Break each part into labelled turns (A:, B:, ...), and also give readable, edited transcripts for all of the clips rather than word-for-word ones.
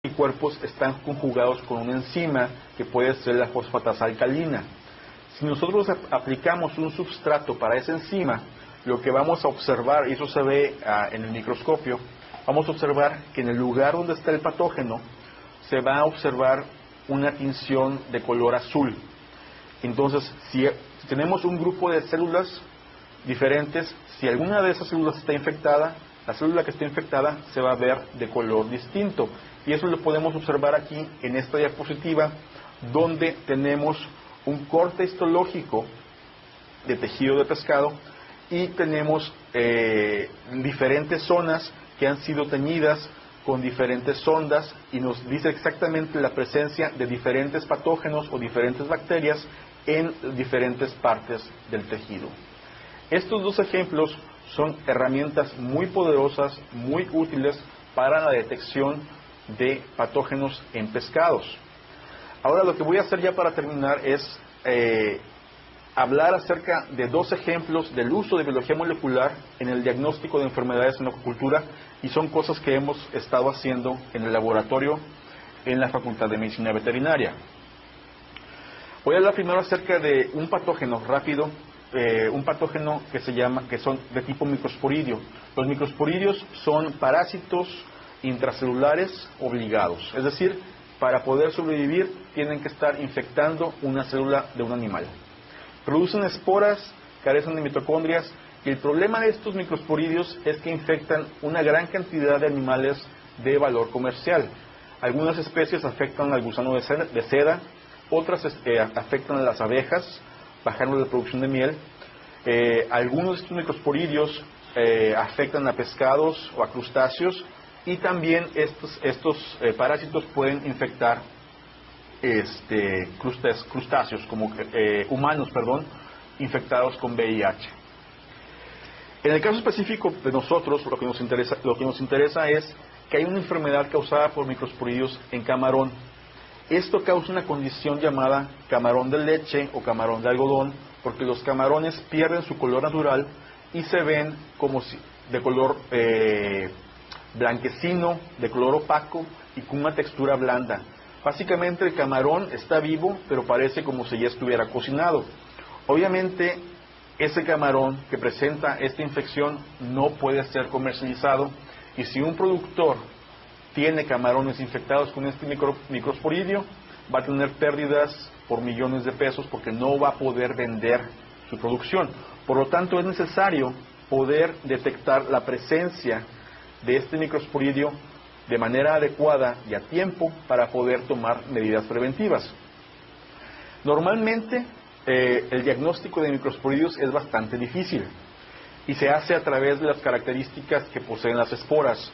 A: anticuerpos están conjugados con una enzima que puede ser la fosfatasa alcalina. Si nosotros aplicamos un substrato para esa enzima, lo que vamos a observar, y eso se ve en el microscopio, vamos a observar que en el lugar donde está el patógeno se va a observar una tinción de color azul. Entonces, si tenemos un grupo de células diferentes, si alguna de esas células está infectada, la célula que está infectada se va a ver de color distinto. Y eso lo podemos observar aquí en esta diapositiva, donde tenemos un corte histológico de tejido de pescado y tenemos diferentes zonas que han sido teñidas con diferentes sondas y nos dice exactamente la presencia de diferentes patógenos o diferentes bacterias en diferentes partes del tejido. Estos dos ejemplos son herramientas muy poderosas, muy útiles para la detección de patógenos en pescados. Ahora lo que voy a hacer ya para terminar es hablar acerca de dos ejemplos del uso de biología molecular en el diagnóstico de enfermedades en la acuicultura, y son cosas que hemos estado haciendo en el laboratorio en la Facultad de Medicina Veterinaria. Voy a hablar primero acerca de un patógeno rápido, un patógeno que son de tipo microsporidio. Los microsporidios son parásitos intracelulares obligados, es decir, para poder sobrevivir tienen que estar infectando una célula de un animal. Producen esporas, carecen de mitocondrias, y el problema de estos microsporidios es que infectan una gran cantidad de animales de valor comercial. Algunas especies afectan al gusano de seda, otras afectan a las abejas, bajando la producción de miel. Algunos de estos microsporidios afectan a pescados o a crustáceos, y también estos parásitos pueden infectar crustáceos, como humanos, infectados con VIH. En el caso específico de nosotros, lo que nos interesa es que hay una enfermedad causada por microsporidios en camarón. Esto causa una condición llamada camarón de leche o camarón de algodón, porque los camarones pierden su color natural y se ven como si de color blanquecino, de color opaco y con una textura blanda. Básicamente el camarón está vivo, pero parece como si ya estuviera cocinado. Obviamente, ese camarón que presenta esta infección no puede ser comercializado, y si un productor tiene camarones infectados con este microsporidio, va a tener pérdidas por millones de pesos porque no va a poder vender su producción. Por lo tanto, es necesario poder detectar la presencia de este microsporidio de manera adecuada y a tiempo para poder tomar medidas preventivas. Normalmente el diagnóstico de microsporidios es bastante difícil y se hace a través de las características que poseen las esporas.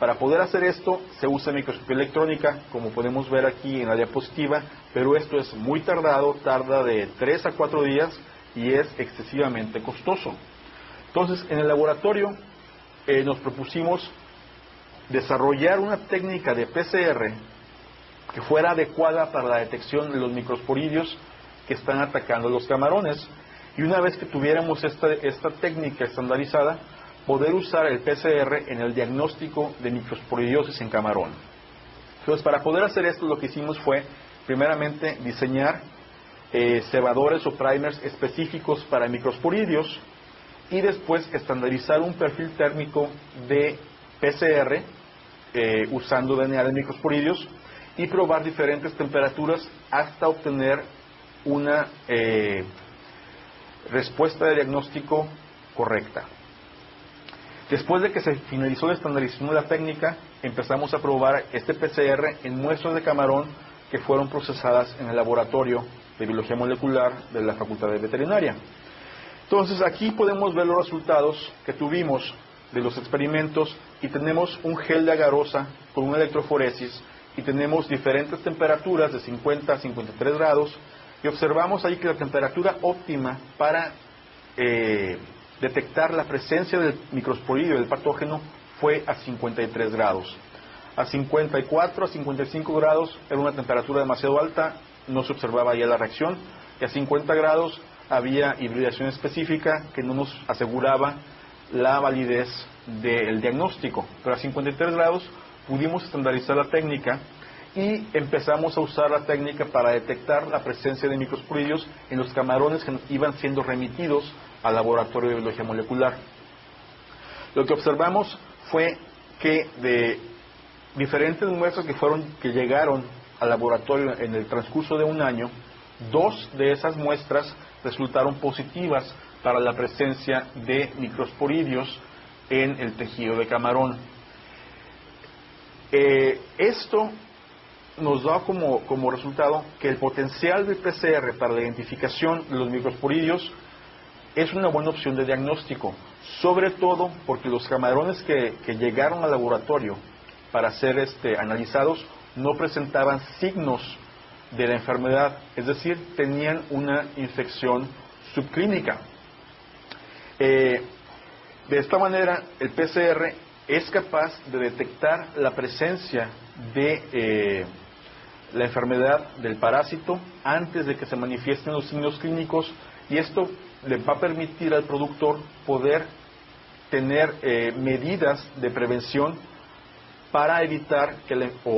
A: Para poder hacer esto se usa microscopía electrónica, como podemos ver aquí en la diapositiva, pero esto es muy tardado, tarda de 3 a 4 días y es excesivamente costoso. Entonces, en el laboratorio nos propusimos desarrollar una técnica de PCR que fuera adecuada para la detección de los microsporidios que están atacando los camarones, y una vez que tuviéramos esta técnica estandarizada, poder usar el PCR en el diagnóstico de microsporidiosis en camarón. Entonces, para poder hacer esto, lo que hicimos fue primeramente diseñar cebadores o primers específicos para microsporidios, y después estandarizar un perfil térmico de PCR usando DNA de microsporidios y probar diferentes temperaturas hasta obtener una respuesta de diagnóstico correcta. Después de que se finalizó la estandarización de la técnica, empezamos a probar este PCR en muestras de camarón que fueron procesadas en el laboratorio de biología molecular de la Facultad de Veterinaria. Entonces, aquí podemos ver los resultados que tuvimos de los experimentos, y tenemos un gel de agarosa con una electroforesis, y tenemos diferentes temperaturas de 50 a 53 grados, y observamos ahí que la temperatura óptima para detectar la presencia del microsporidio del patógeno fue a 53 grados. A 54, a 55 grados era una temperatura demasiado alta, no se observaba ya la reacción, y a 50 grados había hibridación específica que no nos aseguraba la validez del diagnóstico, pero a 53 grados pudimos estandarizar la técnica y empezamos a usar la técnica para detectar la presencia de microsporidios en los camarones que iban siendo remitidos al laboratorio de biología molecular. Lo que observamos fue que de diferentes muestras que llegaron al laboratorio en el transcurso de un año, 2 de esas muestras resultaron positivas para la presencia de microsporidios en el tejido de camarón. Esto nos da como resultado que el potencial del PCR para la identificación de los microsporidios es una buena opción de diagnóstico, sobre todo porque los camarones que llegaron al laboratorio para ser analizados no presentaban signos de la enfermedad, es decir, tenían una infección subclínica. De esta manera, el PCR es capaz de detectar la presencia de la enfermedad del parásito antes de que se manifiesten los signos clínicos, y esto le va a permitir al productor poder tener medidas de prevención para evitar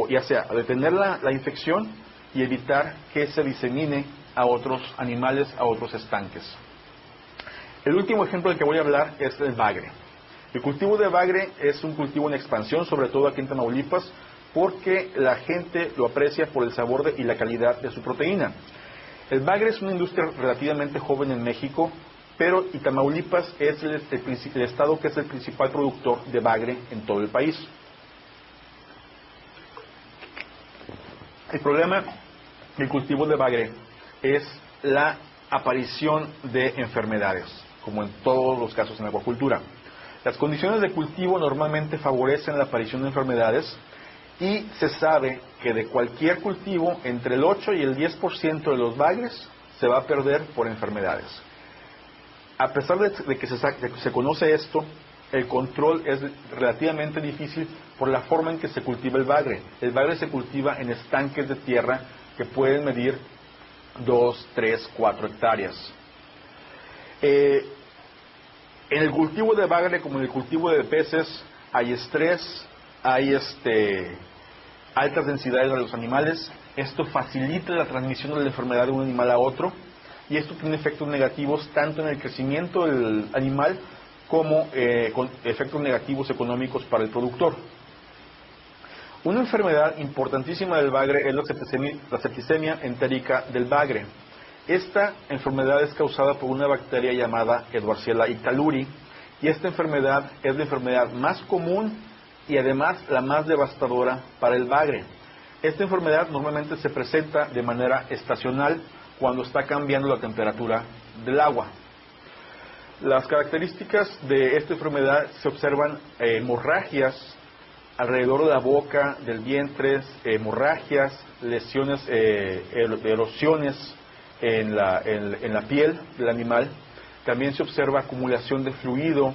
A: ya sea detener la infección y evitar que se disemine a otros animales, a otros estanques. El último ejemplo del que voy a hablar es el bagre. El cultivo de bagre es un cultivo en expansión, sobre todo aquí en Tamaulipas, porque la gente lo aprecia por el sabor y la calidad de su proteína. El bagre es una industria relativamente joven en México, pero Tamaulipas es el estado que es el principal productor de bagre en todo el país. El problema del cultivo de bagre es la aparición de enfermedades, como en todos los casos en acuacultura. Las condiciones de cultivo normalmente favorecen la aparición de enfermedades, y se sabe que de cualquier cultivo, entre el 8 y el 10% de los bagres se va a perder por enfermedades. A pesar de que se conoce esto, el control es relativamente difícil por la forma en que se cultiva el bagre. El bagre se cultiva en estanques de tierra que pueden medir 2, 3, 4 hectáreas. En el cultivo de bagre, como en el cultivo de peces, hay estrés, hay altas densidades de los animales. Esto facilita la transmisión de la enfermedad de un animal a otro, y esto tiene efectos negativos tanto en el crecimiento del animal como con efectos negativos económicos para el productor. Una enfermedad importantísima del bagre es la septicemia entérica del bagre. Esta enfermedad es causada por una bacteria llamada Edwardsella ictaluri, y esta enfermedad es la enfermedad más común y además la más devastadora para el bagre. Esta enfermedad normalmente se presenta de manera estacional cuando está cambiando la temperatura del agua. Las características de esta enfermedad se observan hemorragias alrededor de la boca, del vientre, hemorragias, lesiones, erosiones en la piel del animal. También se observa acumulación de fluido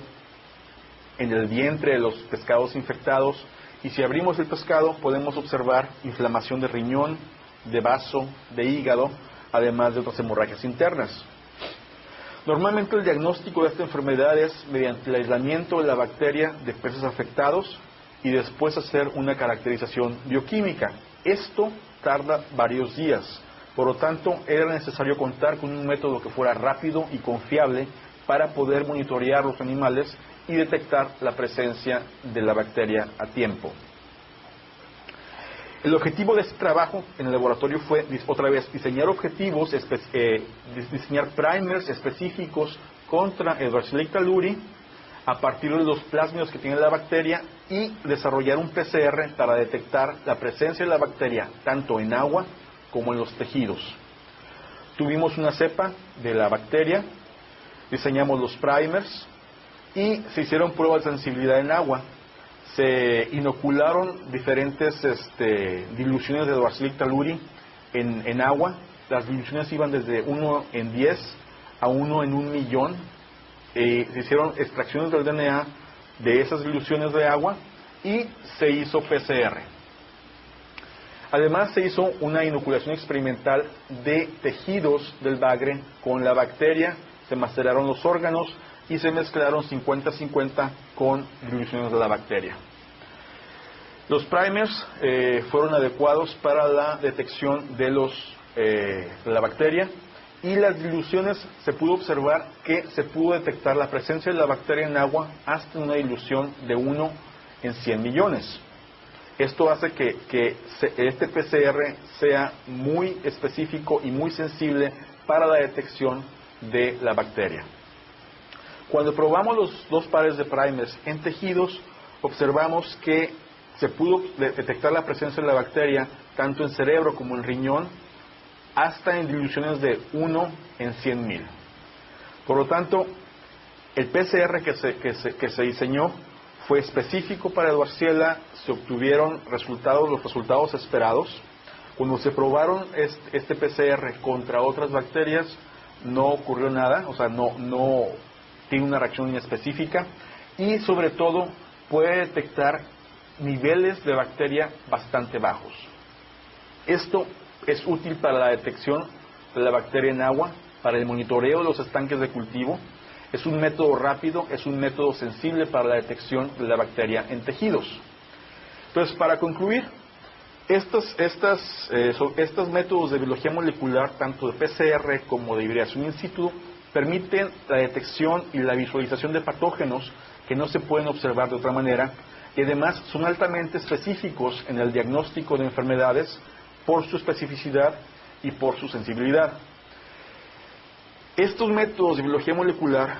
A: en el vientre de los pescados infectados, y si abrimos el pescado podemos observar inflamación de riñón, de vaso, de hígado, además de otras hemorragias internas. Normalmente el diagnóstico de esta enfermedad es mediante el aislamiento de la bacteria de peces afectados y después hacer una caracterización bioquímica. Esto tarda varios días, por lo tanto era necesario contar con un método que fuera rápido y confiable para poder monitorear los animales y detectar la presencia de la bacteria a tiempo. El objetivo de este trabajo en el laboratorio fue, otra vez, diseñar diseñar primers específicos contra Edwardsella ictaluri a partir de los plásmidos que tiene la bacteria, y desarrollar un PCR para detectar la presencia de la bacteria tanto en agua como en los tejidos. Tuvimos una cepa de la bacteria, diseñamos los primers y se hicieron pruebas de sensibilidad en agua. Se inocularon diferentes diluciones de Edwardsella ictaluri en agua. Las diluciones iban desde 1 en 10 a 1 en 1 millón. Se hicieron extracciones del DNA de esas diluciones de agua y se hizo PCR. Además se hizo una inoculación experimental de tejidos del bagre con la bacteria, se maceraron los órganos y se mezclaron 50-50 con diluciones de la bacteria. Los primers fueron adecuados para la detección de la bacteria, y las diluciones se pudo observar que se pudo detectar la presencia de la bacteria en agua hasta una dilución de 1 en 100 millones. Esto hace que este PCR sea muy específico y muy sensible para la detección de la bacteria. Cuando probamos los 2 pares de primers en tejidos, observamos que se pudo detectar la presencia de la bacteria tanto en cerebro como en riñón, hasta en diluciones de 1 en 100.000. Por lo tanto, el PCR que se diseñó fue específico para Edwardsella, se obtuvieron los resultados esperados. Cuando se probaron este PCR contra otras bacterias, no ocurrió nada, o sea, no tiene una reacción inespecífica, y sobre todo puede detectar niveles de bacteria bastante bajos. Esto es útil para la detección de la bacteria en agua, para el monitoreo de los estanques de cultivo. Es un método rápido, es un método sensible para la detección de la bacteria en tejidos. Entonces, para concluir, estos métodos de biología molecular, tanto de PCR como de hibridación in situ, permiten la detección y la visualización de patógenos que no se pueden observar de otra manera, y además son altamente específicos en el diagnóstico de enfermedades por su especificidad y por su sensibilidad. Estos métodos de biología molecular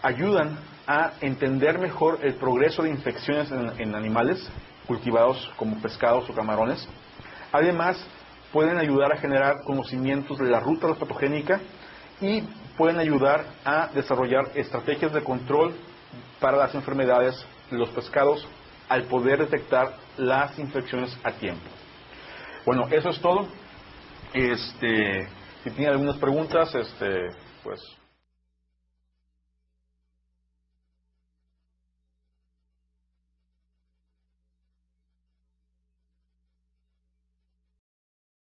A: ayudan a entender mejor el progreso de infecciones en animales cultivados como pescados o camarones. Además, pueden ayudar a generar conocimientos de la ruta patogénica y pueden ayudar a desarrollar estrategias de control para las enfermedades de los pescados al poder detectar las infecciones a tiempo. Bueno, eso es todo. Si tienen algunas preguntas, pues